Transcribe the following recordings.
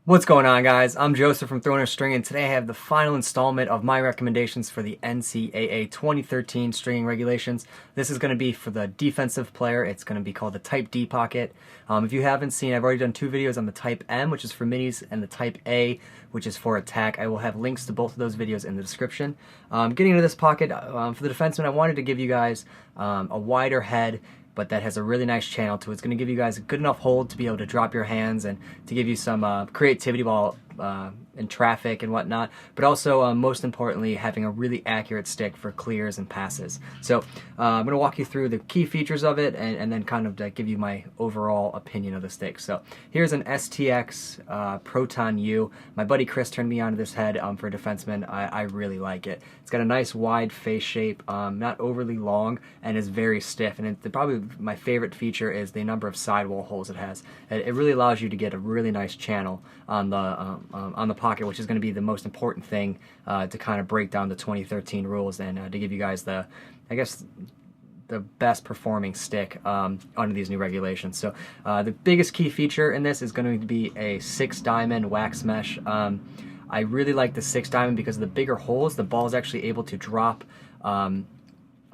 What's going on, guys? I'm Joseph from Throwing a String, and today I have the final installment of my recommendations for the NCAA 2013 stringing regulations. This is going to be for the defensive player. It's going to be called the Type D pocket. If you haven't seen, I've already done two videos on the Type M, which is for minis, and the Type A, which is for attack. I will have links to both of those videos in the description. Getting into this pocket, for the defenseman, I wanted to give you guys a wider head, but that has a really nice channel to it. It's going to give you guys a good enough hold to be able to drop your hands and to give you some creativity while in traffic and whatnot, but also most importantly having a really accurate stick for clears and passes. So I'm going to walk you through the key features of it and then kind of give you my overall opinion of the stick. So here's an STX Proton U. My buddy Chris turned me onto this head for a defenseman. I really like it. It's got a nice wide face shape, not overly long, and is very stiff. And probably my favorite feature is the number of sidewall holes it has. It really allows you to get a really nice channel on the pocket, which is going to be the most important thing to kind of break down the 2013 rules and to give you guys the best performing stick under these new regulations. So the biggest key feature in this is going to be a 6-diamond wax mesh. I really like the 6-diamond because of the bigger holes. The ball is actually able to drop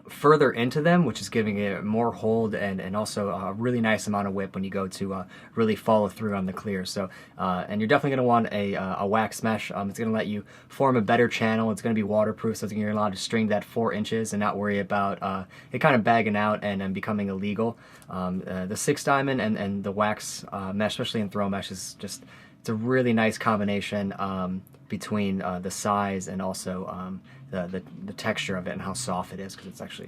further into them, which is giving it more hold and also a really nice amount of whip when you go to really follow through on the clear. So and you're definitely going to want a wax mesh. It's going to let you form a better channel. It's going to be waterproof, so you're allowed to string that 4 inches and not worry about it kind of bagging out and becoming illegal. The 6-diamond and the wax mesh, especially in throw mesh, is just, it's a really nice combination between the size and also the texture of it and how soft it is, because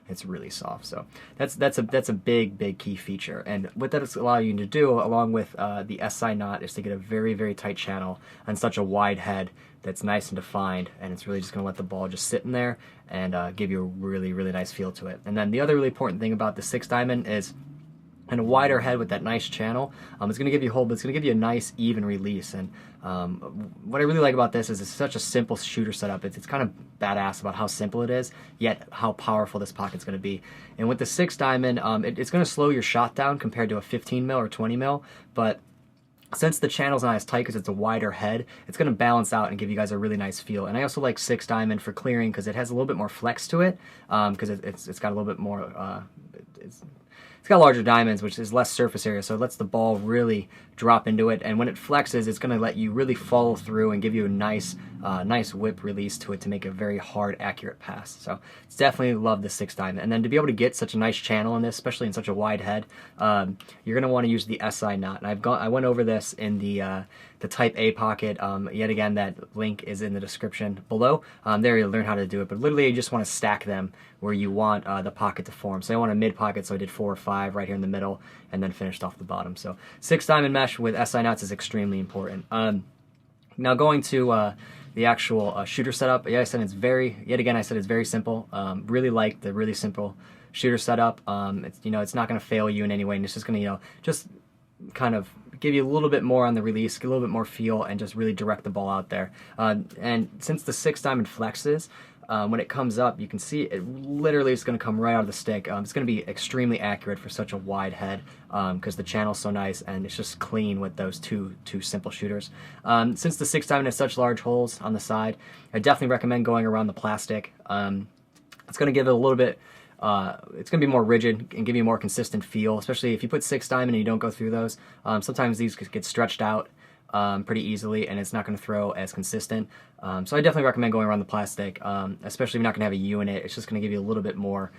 it's really soft. So that's a big key feature. And what that is allowing you to do, along with the SI knot, is to get a very tight channel on such a wide head that's nice and defined, and it's really just going to let the ball just sit in there and give you a really nice feel to it. And then the other really important thing about the 6-diamond is, and a wider head with that nice channel, it's going to give you hold, but it's going to give you a nice even release. And what I really like about this is it's such a simple shooter setup. It's kind of badass about how simple it is, yet how powerful this pocket's going to be. And with the 6-diamond, it's going to slow your shot down compared to a 15 mil or 20 mil, but since the channel's not as tight because it's a wider head, it's going to balance out and give you guys a really nice feel. And I also like 6-diamond for clearing because it has a little bit more flex to it, because it's got a little bit more, it's got larger diamonds, which is less surface area, so it lets the ball really drop into it. And when it flexes, it's going to let you really follow through and give you a nice whip release to it to make a very hard, accurate pass. So it's definitely love the 6-diamond. And then to be able to get such a nice channel in this, especially in such a wide head, you're going to want to use the SI knot. And I went over this in the Type A pocket. Yet again, that link is in the description below. There you'll learn how to do it. But literally, you just want to stack them where you want the pocket to form. So I want a mid pocket, so I did 4 or 5 right here in the middle, and then finished off the bottom. So 6-diamond mesh with SI knots is extremely important. Now going to the actual shooter setup. Yet again, I said it's very simple. Really like the really simple shooter setup. It's not going to fail you in any way, and it's just going to just kind of give you a little bit more on the release, a little bit more feel, and just really direct the ball out there. And since the 6-diamond flexes, when it comes up, you can see it literally is going to come right out of the stick. It's going to be extremely accurate for such a wide head because the channel's so nice and it's just clean with those two simple shooters. Since the 6-diamond has such large holes on the side, I definitely recommend going around the plastic. It's going to give it a little bit, it's going to be more rigid and give you a more consistent feel, especially if you put 6-diamond and you don't go through those. Sometimes these could get stretched out pretty easily, and it's not going to throw as consistent. So I definitely recommend going around the plastic, especially if you're not going to have a U in it. It's just going to give you a little bit more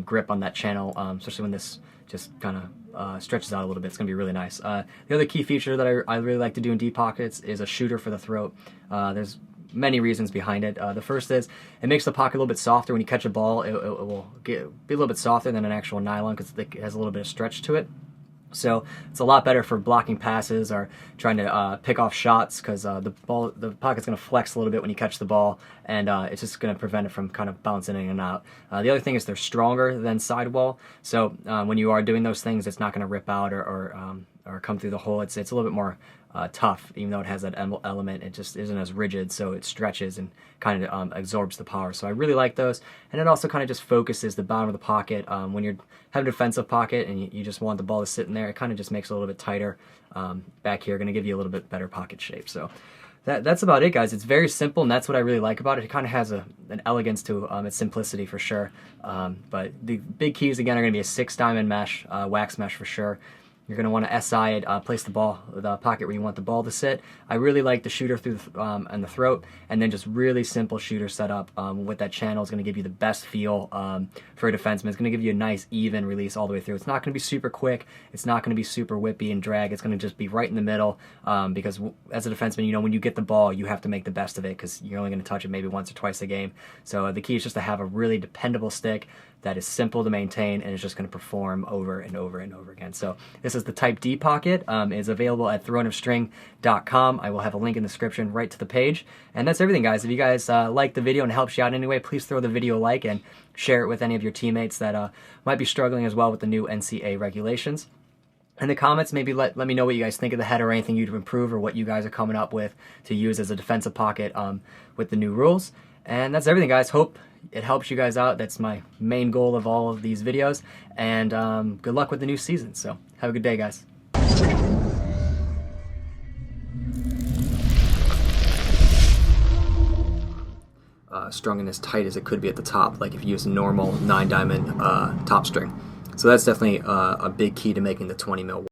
grip on that channel, especially when this just kind of stretches out a little bit. It's going to be really nice. The other key feature that I really like to do in deep pockets is a shooter for the throat. There's many reasons behind it. The first is it makes the pocket a little bit softer. When you catch a ball, it will be a little bit softer than an actual nylon because it has a little bit of stretch to it. So it's a lot better for blocking passes or trying to pick off shots because the pocket's going to flex a little bit when you catch the ball, and it's just going to prevent it from kind of bouncing in and out. The other thing is they're stronger than sidewall, so when you are doing those things, it's not going to rip out or or come through the hole. It's a little bit more tough, even though it has that element. It just isn't as rigid, so it stretches and kind of absorbs the power. So I really like those, and it also kind of just focuses the bottom of the pocket. When you're having a defensive pocket and you just want the ball to sit in there, it kind of just makes it a little bit tighter back here, going to give you a little bit better pocket shape. So that's about it, guys. It's very simple, and that's what I really like about it. It kind of has an elegance to its simplicity for sure. But the big keys, again, are going to be a 6-diamond mesh, wax mesh for sure. You're going to want to SI it, place the pocket where you want the ball to sit. I really like the shooter through and the throat, and then just really simple shooter setup with that channel is going to give you the best feel for a defenseman. It's going to give you a nice even release all the way through. It's not going to be super quick. It's not going to be super whippy and drag. It's going to just be right in the middle because as a defenseman, you know, when you get the ball, you have to make the best of it because you're only going to touch it maybe once or twice a game. So the key is just to have a really dependable stick that is simple to maintain and is just going to perform over and over and over again. So this is the Type D pocket. It's available at throneofstring.com. I will have a link in the description right to the page. And that's everything, guys. If you guys like the video and it helps you out anyway, please throw the video a like and share it with any of your teammates that might be struggling as well with the new NCAA regulations. In the comments, maybe let me know what you guys think of the header or anything you'd improve or what you guys are coming up with to use as a defensive pocket with the new rules. And that's everything, guys. Hope it helps you guys out. That's my main goal of all of these videos. And good luck with the new season. So have a good day, guys. Strung in as tight as it could be at the top, like if you use a normal 9-diamond top string. So that's definitely a big key to making the 20 mil work.